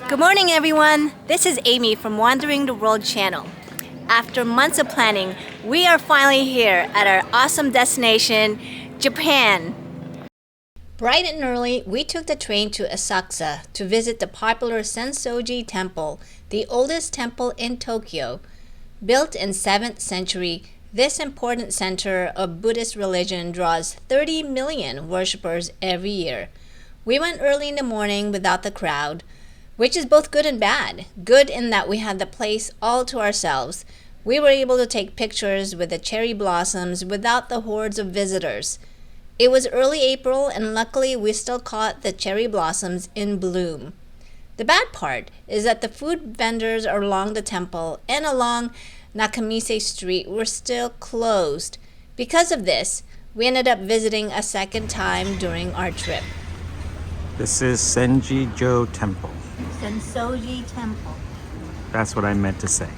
Good morning, everyone. This is Amy from Wandering the World channel. After months of planning, we are finally here at our awesome destination, Japan. Bright and early, we took the train to Asakusa to visit the popular Senso-ji temple, the oldest temple in Tokyo. Built in 7th century, this important center of Buddhist religion draws 30 million worshippers every year. We went early in the morning without the crowd, which is both good and bad. Good in that we had the place all to ourselves. We were able to take pictures with the cherry blossoms without the hordes of visitors. It was early April, and luckily we still caught the cherry blossoms in bloom. The bad part is that the food vendors along the temple and along Nakamise Street were still closed. Because of this, we ended up visiting a second time during our trip. This is Senji-jo Temple. Senso-ji Temple. That's what I meant to say.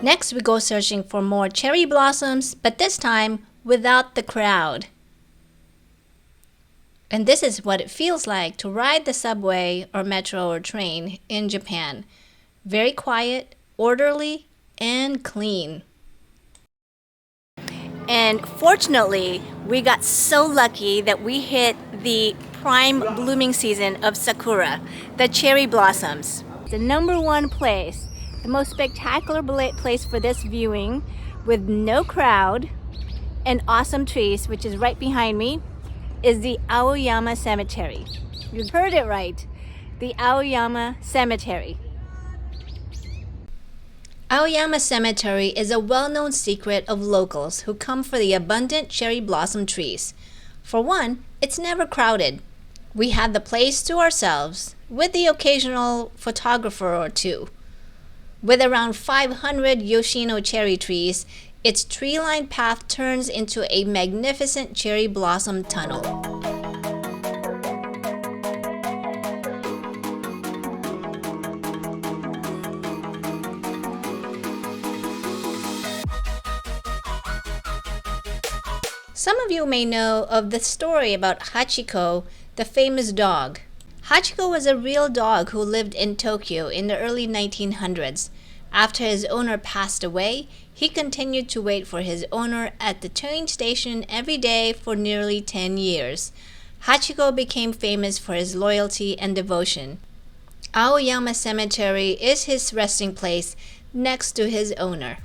Next, we go searching for more cherry blossoms, but this time without the crowd. And this is what it feels like to ride the subway or metro or train in Japan. Very quiet, orderly, and clean. And fortunately, we got so lucky that we hit the prime blooming season of sakura, the cherry blossoms. The number one place, the most spectacular place for this viewing, with no crowd and awesome trees, which is right behind me, is the Aoyama Cemetery. You heard it right, the Aoyama Cemetery. Aoyama Cemetery is a well-known secret of locals who come for the abundant cherry blossom trees. For one, it's never crowded. We had the place to ourselves, with the occasional photographer or two. With around 500 Yoshino cherry trees, its tree-lined path turns into a magnificent cherry blossom tunnel. Some of you may know of the story about Hachiko, the famous dog. Hachiko was a real dog who lived in Tokyo in the early 1900s. After his owner passed away, he continued to wait for his owner at the train station every day for nearly 10 years. Hachiko became famous for his loyalty and devotion. Aoyama Cemetery is his resting place next to his owner.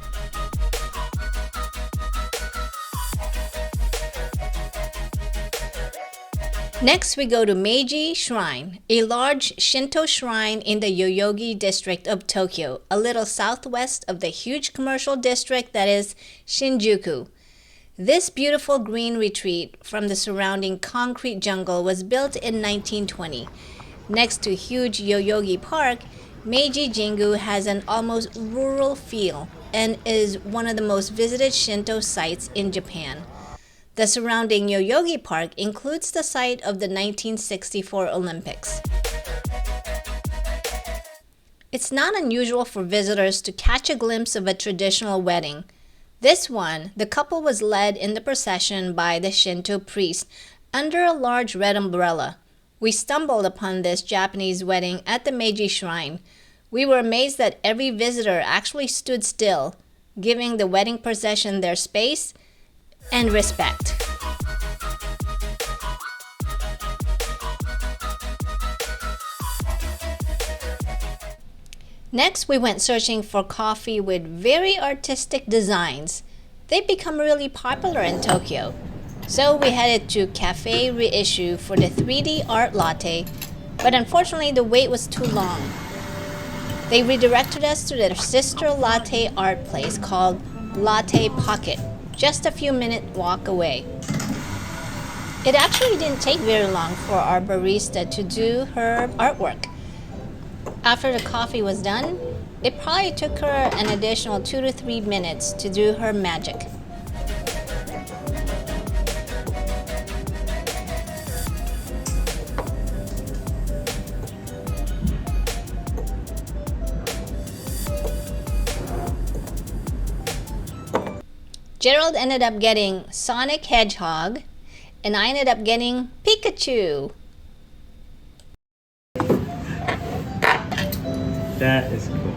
Next, we go to Meiji Shrine, a large Shinto shrine in the Yoyogi district of Tokyo, a little southwest of the huge commercial district that is Shinjuku. This beautiful green retreat from the surrounding concrete jungle was built in 1920. Next to huge Yoyogi Park, Meiji Jingu has an almost rural feel and is one of the most visited Shinto sites in Japan. The surrounding Yoyogi Park includes the site of the 1964 Olympics. It's not unusual for visitors to catch a glimpse of a traditional wedding. This one, the couple was led in the procession by the Shinto priest under a large red umbrella. We stumbled upon this Japanese wedding at the Meiji Shrine. We were amazed that every visitor actually stood still, giving the wedding procession their space and respect. Next, we went searching for coffee with very artistic designs. They've become really popular in Tokyo. So we headed to Cafe Reissue for the 3D art latte, but unfortunately the wait was too long. They redirected us to their sister latte art place called Latte Pocket, just a few minute walk away. It actually didn't take very long for our barista to do her artwork. After the coffee was done, it probably took her an additional 2 to 3 minutes to do her magic. Gerald ended up getting Sonic Hedgehog, and I ended up getting Pikachu. That is cool.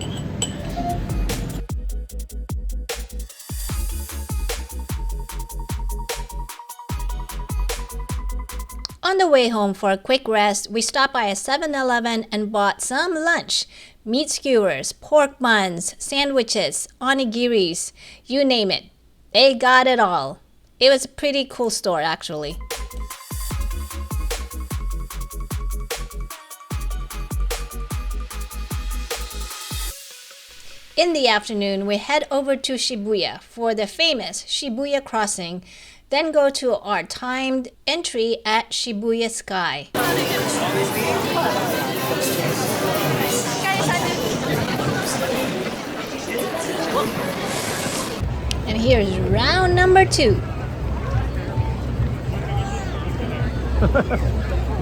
On the way home for a quick rest, we stopped by a 7-Eleven and bought some lunch. Meat skewers, pork buns, sandwiches, onigiris, you name it. They got it all. It was a pretty cool store actually. In the afternoon, we head over to Shibuya for the famous Shibuya crossing, then go to our timed entry at Shibuya Sky. And here's round number 2.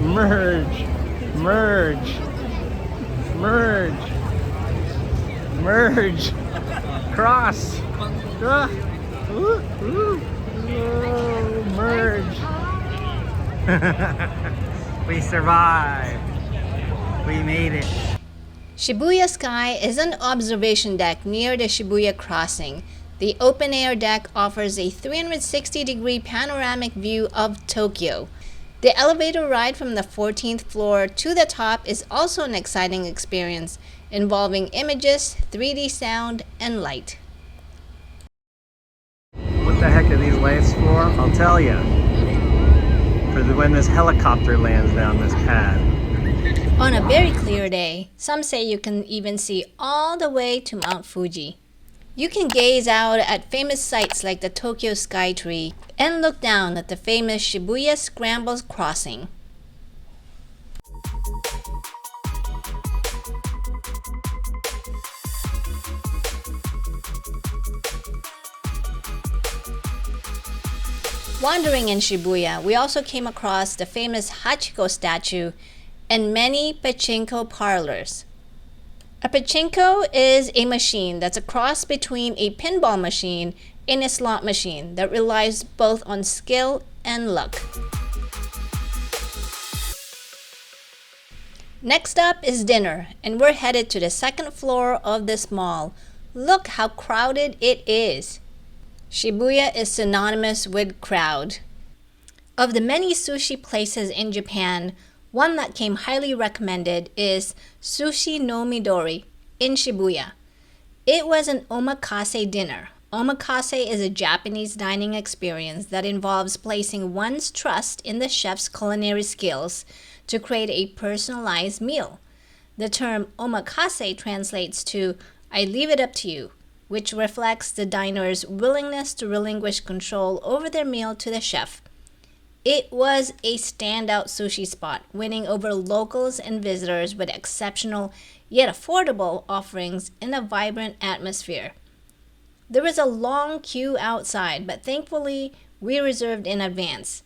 Merge, merge, merge, merge, cross, merge. We survived. We made it. Shibuya Sky is an observation deck near the Shibuya crossing. The open-air deck offers a 360-degree panoramic view of Tokyo. The elevator ride from the 14th floor to the top is also an exciting experience involving images, 3D sound, and light. What the heck are these lights for? I'll tell you. For when this helicopter lands down this pad. On a very clear day, some say you can even see all the way to Mount Fuji. You can gaze out at famous sights like the Tokyo Sky Tree and look down at the famous Shibuya Scramble Crossing. Wandering in Shibuya, we also came across the famous Hachiko statue and many pachinko parlors. A pachinko is a machine that's a cross between a pinball machine and a slot machine that relies both on skill and luck. Next up is dinner, and we're headed to the second floor of this mall. Look how crowded it is. Shibuya is synonymous with crowd. Of the many sushi places in Japan, one that came highly recommended is Sushi no Midori in Shibuya. It was an omakase dinner. Omakase is a Japanese dining experience that involves placing one's trust in the chef's culinary skills to create a personalized meal. The term omakase translates to "I leave it up to you," which reflects the diner's willingness to relinquish control over their meal to the chef. It was a standout sushi spot, winning over locals and visitors with exceptional yet affordable offerings in a vibrant atmosphere. There was a long queue outside, but thankfully we reserved in advance.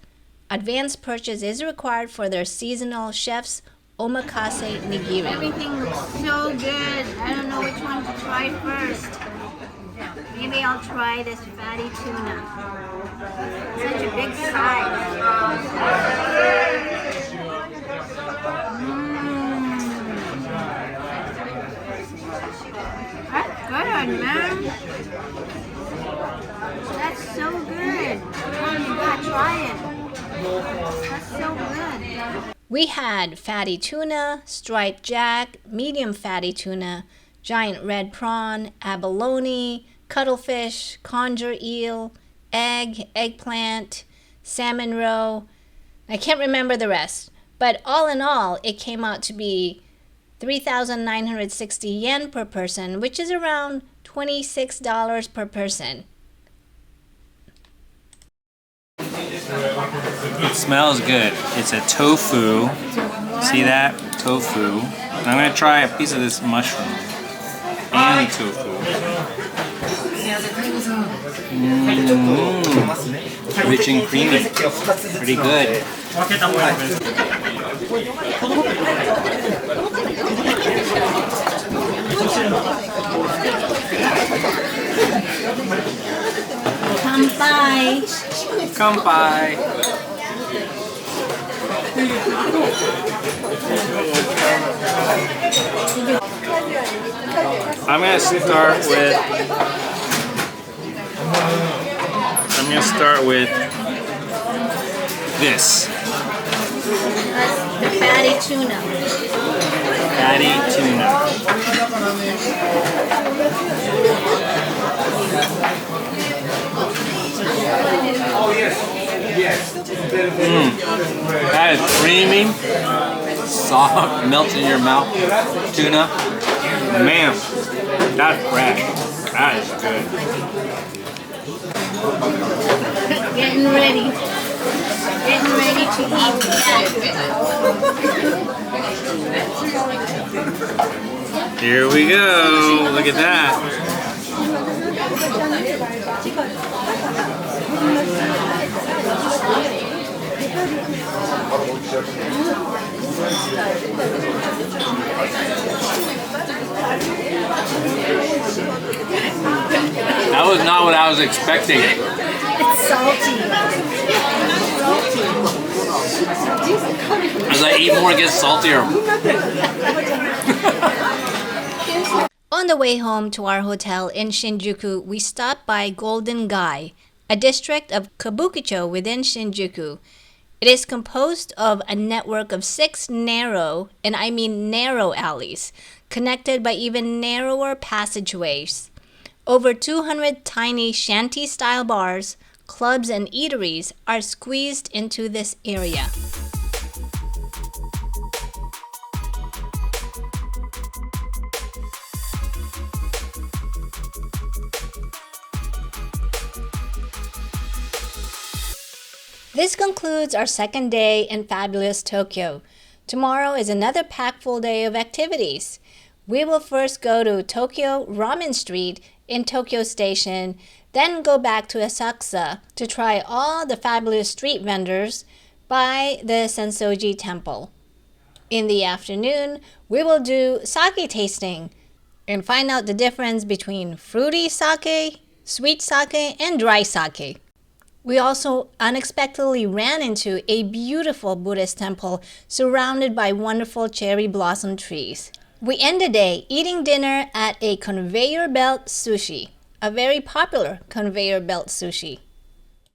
Advance purchase is required for their seasonal chef's omakase nigiri. Everything looks so good. I don't know which one to try first. Maybe I'll try this fatty tuna. Such a big size. That's good, man. That's so good. Oh, you gotta try it. That's so good. We had fatty tuna, striped jack, medium fatty tuna, giant red prawn, abalone, cuttlefish, conger eel, egg, eggplant, salmon roe. I can't remember the rest, but all in all, it came out to be 3,960 yen per person, which is around $26 per person. It smells good. It's a tofu. See that? Tofu. I'm going to try a piece of this mushroom and tofu. Rich and creamy. Pretty good. Comes Bye. Come by. I'm gonna start with this. The fatty tuna. Fatty tuna. That is creamy, soft, melts in your mouth tuna. Man, that's fresh. That is good. Getting ready. Getting ready to eat. Here we go. Look at that. That was not what I was expecting. It's salty. As I eat more, it gets saltier. On the way home to our hotel in Shinjuku, we stopped by Golden Gai, a district of Kabukicho within Shinjuku. It is composed of a network of 6 narrow, and I mean narrow alleys, connected by even narrower passageways. Over 200 tiny shanty-style bars, clubs, and eateries are squeezed into this area. This concludes our second day in fabulous Tokyo. Tomorrow is another packed full day of activities. We will first go to Tokyo Ramen Street in Tokyo Station, then go back to Asakusa to try all the fabulous street vendors by the Senso-ji Temple. In the afternoon, we will do sake tasting and find out the difference between fruity sake, sweet sake, and dry sake. We also unexpectedly ran into a beautiful Buddhist temple surrounded by wonderful cherry blossom trees. We end the day eating dinner at a conveyor belt sushi, a very popular conveyor belt sushi.